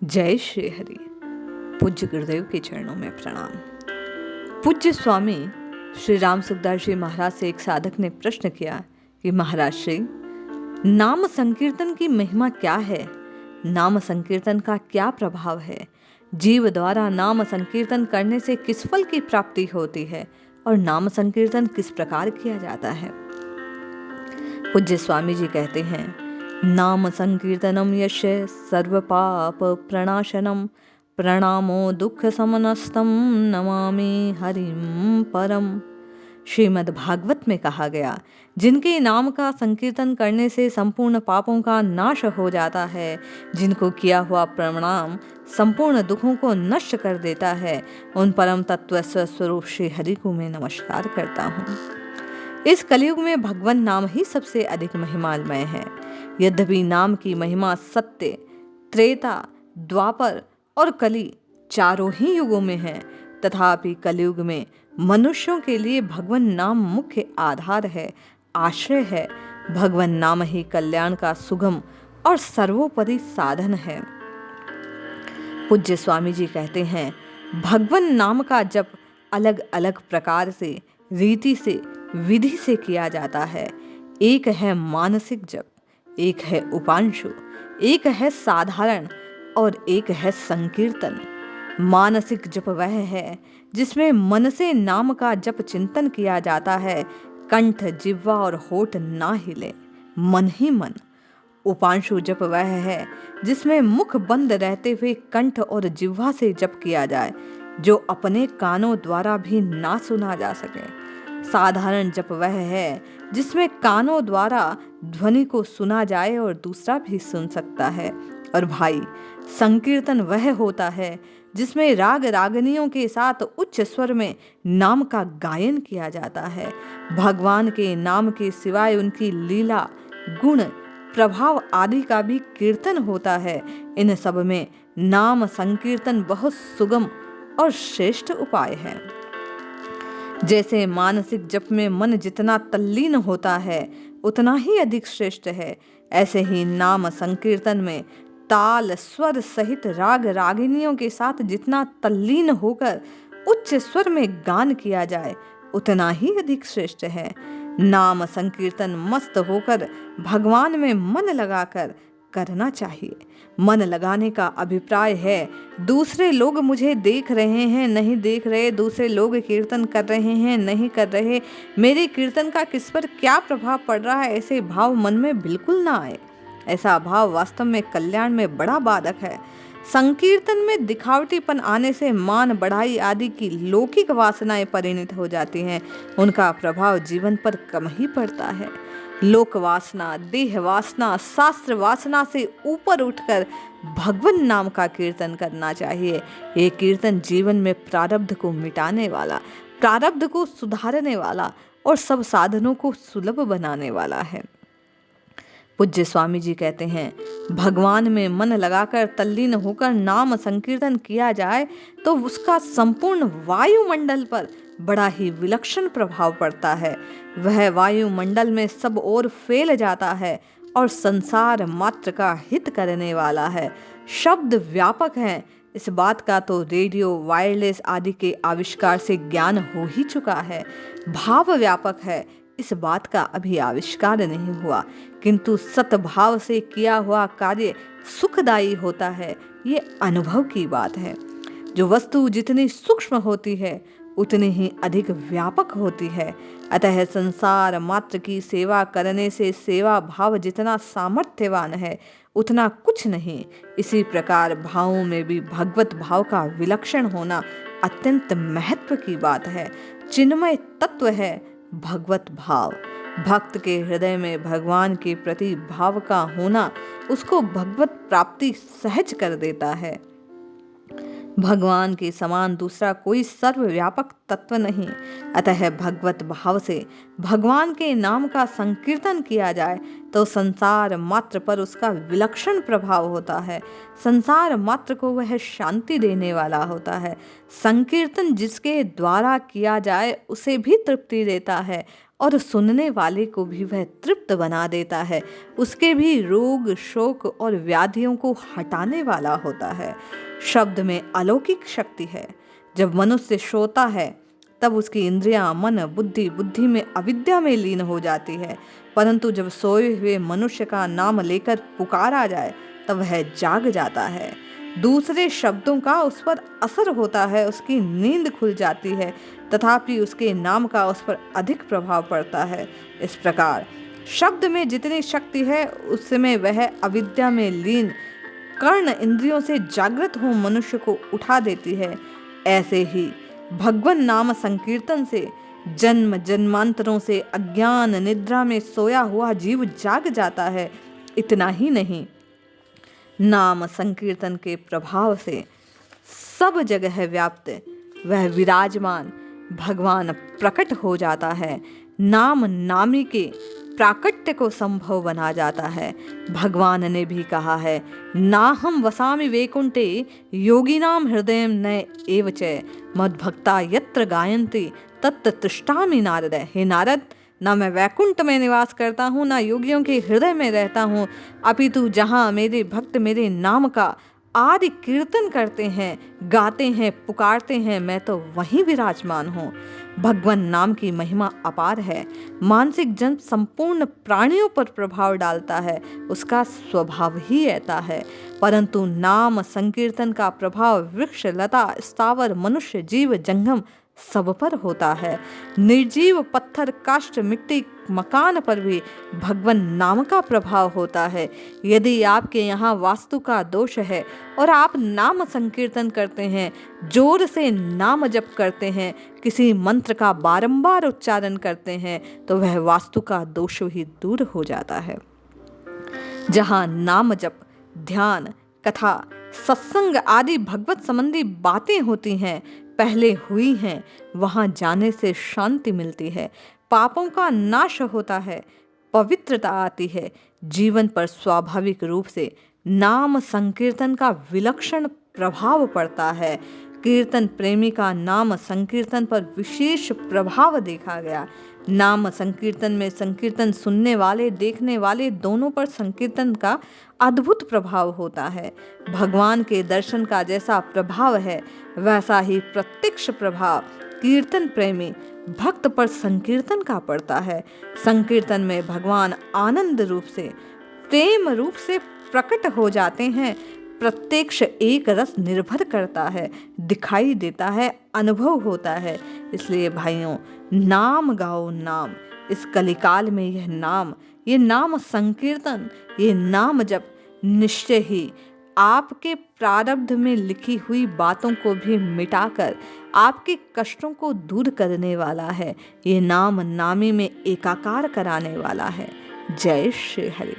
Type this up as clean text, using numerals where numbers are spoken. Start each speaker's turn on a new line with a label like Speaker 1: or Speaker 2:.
Speaker 1: जय श्री हरि। पूज्य गुरुदेव के चरणों में प्रणाम। पूज्य स्वामी श्री राम सुखदास जी महाराज से एक साधक ने प्रश्न किया कि महाराज श्री, नाम संकीर्तन की महिमा क्या है? नाम संकीर्तन का क्या प्रभाव है? जीव द्वारा नाम संकीर्तन करने से किस फल की प्राप्ति होती है और नाम संकीर्तन किस प्रकार किया जाता है? पूज्य स्वामी जी कहते हैं, नाम संकीर्तनम यश सर्व पाप प्रणाशनम प्रणामो दुख समनस्तम नमामि हरिम परम। श्रीमद् भागवत में कहा गया, जिनके नाम का संकीर्तन करने से संपूर्ण पापों का नाश हो जाता है, जिनको किया हुआ प्रणाम संपूर्ण दुखों को नष्ट कर देता है, उन परम तत्व स्वरूप श्री हरि को मैं नमस्कार करता हूँ। इस कलयुग में भगवान नाम ही सबसे अधिक महिमामय है। यद्यपि नाम की महिमा सत्य, त्रेता, द्वापर और कली चारों ही युगों में है, तथापि कलयुग में मनुष्यों के लिए भगवान नाम मुख्य आधार है, आश्रय है। भगवान नाम ही कल्याण का सुगम और सर्वोपरि साधन है। पूज्य स्वामी जी कहते हैं, भगवान नाम का जप अलग अलग प्रकार से, रीति से, विधि से किया जाता है। एक है मानसिक जप, एक है उपांशु, एक है साधारण और एक है संकीर्तन। मानसिक जप वह है जिसमें मन से नाम का जप चिंतन किया जाता है, कंठ, जिह्वा और होठ ना हिले, मन ही मन। उपांशु जप वह है जिसमें मुख बंद रहते हुए कंठ और जिह्वा से जप किया जाए, जो अपने कानों द्वारा भी ना सुना जा सके। साधारण जप वह है जिसमें कानों द्वारा ध्वनि को सुना जाए और दूसरा भी सुन सकता है। और भाई, संकीर्तन वह होता है जिसमें राग रागनियों के साथ उच्च स्वर में नाम का गायन किया जाता है। भगवान के नाम के सिवाय उनकी लीला, गुण, प्रभाव आदि का भी कीर्तन होता है। इन सब में नाम संकीर्तन बहुत सुगम और श्रेष्ठ उपाय है। जैसे मानसिक जप में मन जितना तल्लीन होता है उतना ही अधिक श्रेष्ठ है, ऐसे ही नाम संकीर्तन में ताल, स्वर सहित राग रागिनियों के साथ जितना तल्लीन होकर उच्च स्वर में गान किया जाए उतना ही अधिक श्रेष्ठ है। नाम संकीर्तन मस्त होकर भगवान में मन लगाकर करना चाहिए। मन लगाने का अभिप्राय है, दूसरे लोग मुझे देख रहे हैं, नहीं देख रहे, दूसरे लोग कीर्तन कर रहे हैं, नहीं कर रहे, मेरे कीर्तन का किस पर क्या प्रभाव पड़ रहा है, ऐसे भाव मन में बिल्कुल ना आए। ऐसा भाव वास्तव में कल्याण में बड़ा बाधक है। संकीर्तन में दिखावटीपन आने से मान बढ़ाई आदि की लौकिक वासनाएं परिणित हो जाती हैं, उनका प्रभाव जीवन पर कम ही पड़ता है। लोक वासना, देह वासना, शास्त्र वासना से ऊपर उठकर भगवान नाम का कीर्तन करना चाहिए। ये कीर्तन जीवन में प्रारब्ध को मिटाने वाला, प्रारब्ध को सुधारने वाला और सब साधनों को सुलभ बनाने वाला है। पूज्य स्वामी जी कहते हैं, भगवान में मन लगाकर तल्लीन होकर नाम संकीर्तन किया जाए तो उसका संपूर्ण वायुमंडल पर बड़ा ही विलक्षण प्रभाव पड़ता है। वह वायुमंडल में सब ओर फैल जाता है और संसार मात्र का हित करने वाला है। शब्द व्यापक है, इस बात का तो रेडियो, वायरलेस आदि के आविष्कार से ज्ञान हो ही चुका है। भाव व्यापक है, इस बात का अभी आविष्कार नहीं हुआ, किंतु सतभाव से किया हुआ कार्य सुखदायी होता है, ये अनुभव की बात है। जो वस्तु जितनी सूक्ष्म होती है उतनी ही अधिक व्यापक होती है। अतः संसार मात्र की सेवा करने से सेवा भाव जितना सामर्थ्यवान है उतना कुछ नहीं। इसी प्रकार भावों में भी भगवत भाव का विलक्षण होना अत्यंत महत्व की बात है। चिन्मय तत्व है भगवत भाव। भक्त के हृदय में भगवान के प्रति भाव का होना उसको भगवत प्राप्ति सहज कर देता है। भगवान के समान दूसरा कोई सर्वव्यापक तत्व नहीं। अतः भगवत भाव से भगवान के नाम का संकीर्तन किया जाए तो संसार मात्र पर उसका विलक्षण प्रभाव होता है। संसार मात्र को वह शांति देने वाला होता है। संकीर्तन जिसके द्वारा किया जाए उसे भी तृप्ति देता है और सुनने वाले को भी वह तृप्त बना देता है। उसके भी रोग, शोक और व्याधियों को हटाने वाला होता है। शब्द में अलौकिक शक्ति है। जब मनुष्य सोता है तब उसकी इंद्रियां, मन, बुद्धि में अविद्या में लीन हो जाती है, परंतु जब सोए हुए मनुष्य का नाम लेकर पुकारा जाए तब वह जाग जाता है। दूसरे शब्दों का उस पर असर होता है, उसकी नींद खुल जाती है, तथापि उसके नाम का उस पर अधिक प्रभाव पड़ता है। इस प्रकार शब्द में जितनी शक्ति है उसमें वह अविद्या में लीन कर्ण इंद्रियों से जागृत हो मनुष्य को उठा देती है। ऐसे ही भगवान नाम संकीर्तन से जन्म जन्मांतरों से अज्ञान निद्रा में सोया हुआ जीव जाग जाता है। इतना ही नहीं, नाम संकीर्तन के प्रभाव से सब जगह व्याप्त वह विराजमान भगवान प्रकट हो जाता है। नाम नामी के प्राकट्य को संभव बना जाता है। भगवान ने भी कहा है, ना हम वसामि वैकुंठे योगिनाम हृदय न एव च मद्भक्ता यत्र गायन्ति तत्र तिष्ठामि नारद। हे नारद, ना मैं वैकुंठ में निवास करता हूँ, ना योगियों के हृदय में रहता हूँ, अपितु जहाँ मेरे भक्त मेरे नाम का आदि कीर्तन करते हैं, गाते हैं, पुकारते हैं, मैं तो वहीं विराजमान हूँ। भगवान नाम की महिमा अपार है। मानसिक जन्म संपूर्ण प्राणियों पर प्रभाव डालता है, उसका स्वभाव ही ऐसा है। परंतु नाम संकीर्तन का प्रभाव वृक्ष, लता, स्थावर, मनुष्य, जीव, जंगम सब पर होता है। निर्जीव पत्थर, काष्ठ, मिट्टी, मकान पर भी भगवान नाम का प्रभाव होता है। यदि आपके यहाँ वास्तु का दोष है और आप नाम संकीर्तन करते हैं, जोर से नाम जप करते हैं, किसी मंत्र का बारंबार उच्चारण करते हैं, तो वह वास्तु का दोष ही दूर हो जाता है। जहाँ नाम जप, ध्यान, कथा, सत्संग आदि भगवत संबंधी बातें होती हैं, पहले हुई हैं, वहां जाने से शांति मिलती है, पापों का नाश होता है, पवित्रता आती है। जीवन पर स्वाभाविक रूप से नाम संकीर्तन का विलक्षण प्रभाव पड़ता है। कीर्तन प्रेमी का नाम संकीर्तन पर विशेष प्रभाव देखा गया। नाम संकीर्तन में संकीर्तन सुनने वाले, देखने वाले दोनों पर संकीर्तन का अद्भुत प्रभाव होता है। भगवान के दर्शन का जैसा प्रभाव है, वैसा ही प्रत्यक्ष प्रभाव कीर्तन प्रेमी भक्त पर संकीर्तन का पड़ता है। संकीर्तन में भगवान आनंद रूप से, प्रेम रूप से प्रकट हो जाते हैं। प्रत्यक्ष एक रस निर्भर करता है, दिखाई देता है, अनुभव होता है। इसलिए भाइयों, नाम गाओ नाम। इस कलिकाल में ये नाम संकीर्तन, ये नाम जप निश्चय ही आपके प्रारब्ध में लिखी हुई बातों को भी मिटाकर आपके कष्टों को दूर करने वाला है। ये नाम नामी में एकाकार कराने वाला है। जय श्री हरि।